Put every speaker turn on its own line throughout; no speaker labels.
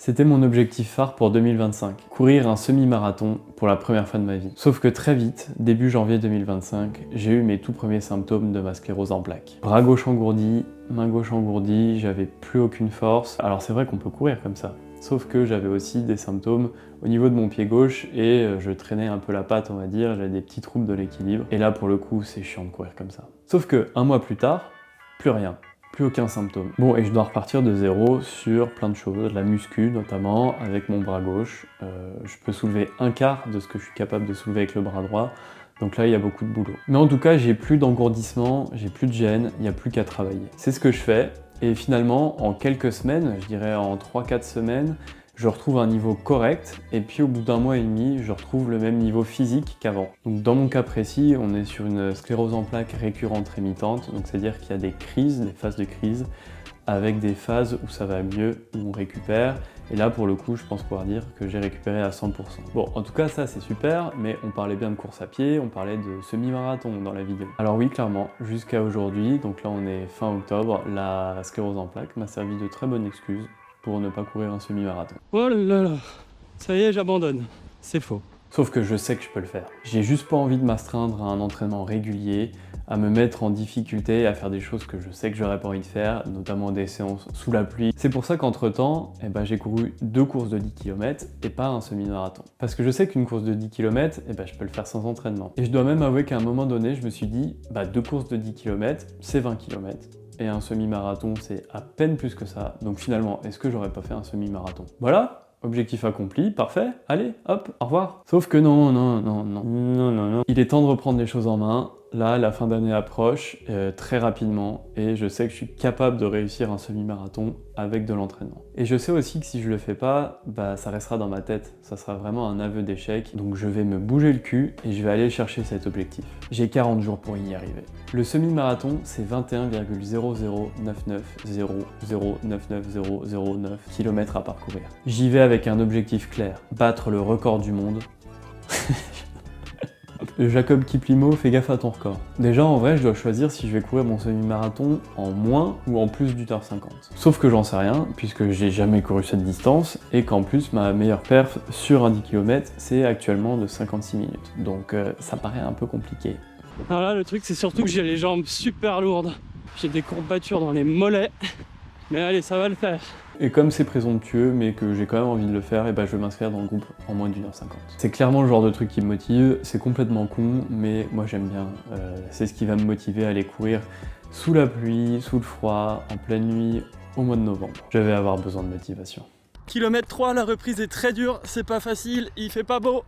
C'était mon objectif phare pour 2025, courir un semi-marathon pour la première fois de ma vie. Sauf que très vite, début janvier 2025, j'ai eu mes tout premiers symptômes de ma sclérose en plaques. Bras gauche engourdi, main gauche engourdie, j'avais plus aucune force. Alors c'est vrai qu'on peut courir comme ça, sauf que j'avais aussi des symptômes au niveau de mon pied gauche et je traînais un peu la patte, on va dire, j'avais des petits troubles de l'équilibre. Et là pour le coup, c'est chiant de courir comme ça. Sauf que un mois plus tard, plus rien. Plus aucun symptôme. Bon, et je dois repartir de zéro sur plein de choses, la muscu notamment, avec mon bras gauche. Je peux soulever un quart de ce que je suis capable de soulever avec le bras droit, donc là il y a beaucoup de boulot. Mais en tout cas, j'ai plus d'engourdissement, j'ai plus de gêne, il n'y a plus qu'à travailler. C'est ce que je fais, et finalement, en quelques semaines, je dirais en 3-4 semaines, je retrouve un niveau correct, et puis au bout d'un mois et demi, je retrouve le même niveau physique qu'avant. Donc dans mon cas précis, on est sur une sclérose en plaques récurrente rémitante, donc c'est-à-dire qu'il y a des crises, des phases de crise, avec des phases où ça va mieux, où on récupère, et là pour le coup, je pense pouvoir dire que j'ai récupéré à 100%. Bon, en tout cas ça c'est super, mais on parlait bien de course à pied, on parlait de semi-marathon dans la vidéo. Alors oui, clairement, jusqu'à aujourd'hui, donc là on est fin octobre, la sclérose en plaques m'a servi de très bonne excuse pour ne pas courir un semi-marathon.
Oh là là, ça y est, j'abandonne. C'est faux.
Sauf que je sais que je peux le faire. J'ai juste pas envie de m'astreindre à un entraînement régulier, à me mettre en difficulté, à faire des choses que je sais que j'aurais pas envie de faire, notamment des séances sous la pluie. C'est pour ça qu'entre temps, j'ai couru 2 courses de 10 km et pas un semi-marathon. Parce que je sais qu'une course de 10 km, je peux le faire sans entraînement. Et je dois même avouer qu'à un moment donné, je me suis dit, 2 courses de 10 km, c'est 20 km. Et un semi-marathon, c'est à peine plus que ça. Donc finalement, est-ce que j'aurais pas fait un semi-marathon? Voilà, objectif accompli, parfait, allez, hop, au revoir. Sauf que non. Il est temps de reprendre les choses en main. Là, la fin d'année approche très rapidement et je sais que je suis capable de réussir un semi-marathon avec de l'entraînement. Et je sais aussi que si je le fais pas, ça restera dans ma tête. Ça sera vraiment un aveu d'échec. Donc je vais me bouger le cul et je vais aller chercher cet objectif. J'ai 40 jours pour y arriver. Le semi-marathon, c'est 21,00990099009 km à parcourir. J'y vais avec un objectif clair, battre le record du monde. Jacob Kiplimo, fais gaffe à ton record. Déjà, en vrai, je dois choisir si je vais courir mon semi-marathon en moins ou en plus d'1h50. Sauf que j'en sais rien, puisque j'ai jamais couru cette distance, et qu'en plus, ma meilleure perf sur un 10 km, c'est actuellement de 56 minutes. Donc ça paraît un peu compliqué.
Alors là, le truc, c'est surtout que j'ai les jambes super lourdes. J'ai des courbatures dans les mollets. Mais allez, ça va le faire.
Et comme c'est présomptueux, mais que j'ai quand même envie de le faire, je vais m'inscrire dans le groupe en moins d'1h50. C'est clairement le genre de truc qui me motive, c'est complètement con, mais moi j'aime bien. C'est ce qui va me motiver à aller courir sous la pluie, sous le froid, en pleine nuit, au mois de novembre. Je vais avoir besoin de motivation.
Kilomètre 3, la reprise est très dure, c'est pas facile, il fait pas beau.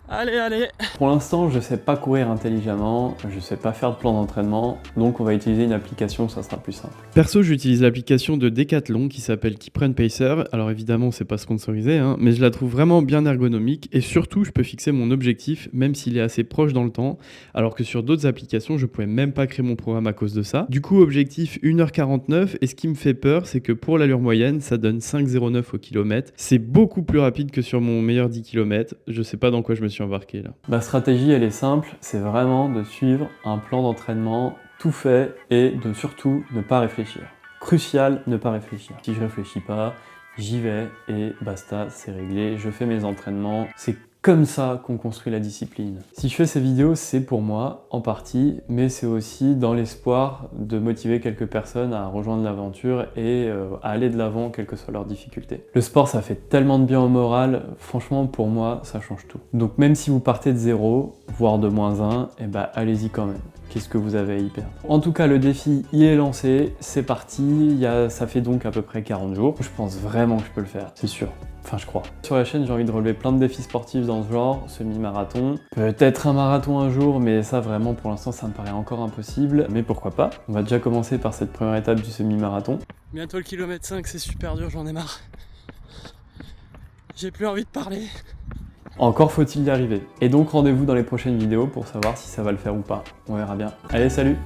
Allez.
Pour l'instant, je sais pas courir intelligemment, je sais pas faire de plan d'entraînement, donc on va utiliser une application, ça sera plus simple.
Perso, j'utilise l'application de Decathlon qui s'appelle Keeprun Pacer. Alors évidemment, c'est pas sponsorisé, mais je la trouve vraiment bien ergonomique et surtout, je peux fixer mon objectif même s'il est assez proche dans le temps, alors que sur d'autres applications, je pouvais même pas créer mon programme à cause de ça. Du coup, objectif 1h49 et ce qui me fait peur, c'est que pour l'allure moyenne, ça donne 5,09 au kilomètre. C'est beaucoup plus rapide que sur mon meilleur 10 km. Je sais pas dans quoi je me suis embarqué là.
Ma stratégie, elle est simple, c'est vraiment de suivre un plan d'entraînement tout fait et de surtout ne pas réfléchir. Crucial, ne pas réfléchir. Si je réfléchis pas, j'y vais et basta, c'est réglé, je fais mes entraînements, c'est comme ça qu'on construit la discipline. Si je fais ces vidéos, c'est pour moi, en partie, mais c'est aussi dans l'espoir de motiver quelques personnes à rejoindre l'aventure et à aller de l'avant, quelles que soient leurs difficultés. Le sport, ça fait tellement de bien au moral, franchement, pour moi, ça change tout. Donc même si vous partez de zéro, voire de -1, allez-y quand même. Qu'est-ce que vous avez à y perdre? En tout cas, le défi, il est lancé, c'est parti, ça fait donc à peu près 40 jours. Je pense vraiment que je peux le faire, c'est sûr. Enfin, je crois. Sur la chaîne, j'ai envie de relever plein de défis sportifs dans ce genre, semi-marathon, peut-être un marathon un jour, mais ça vraiment pour l'instant ça me paraît encore impossible, mais pourquoi pas. On va déjà commencer par cette première étape du semi-marathon.
Bientôt le kilomètre 5, c'est super dur, j'en ai marre. J'ai plus envie de parler.
Encore faut-il y arriver. Et donc rendez-vous dans les prochaines vidéos pour savoir si ça va le faire ou pas. On verra bien. Allez, salut!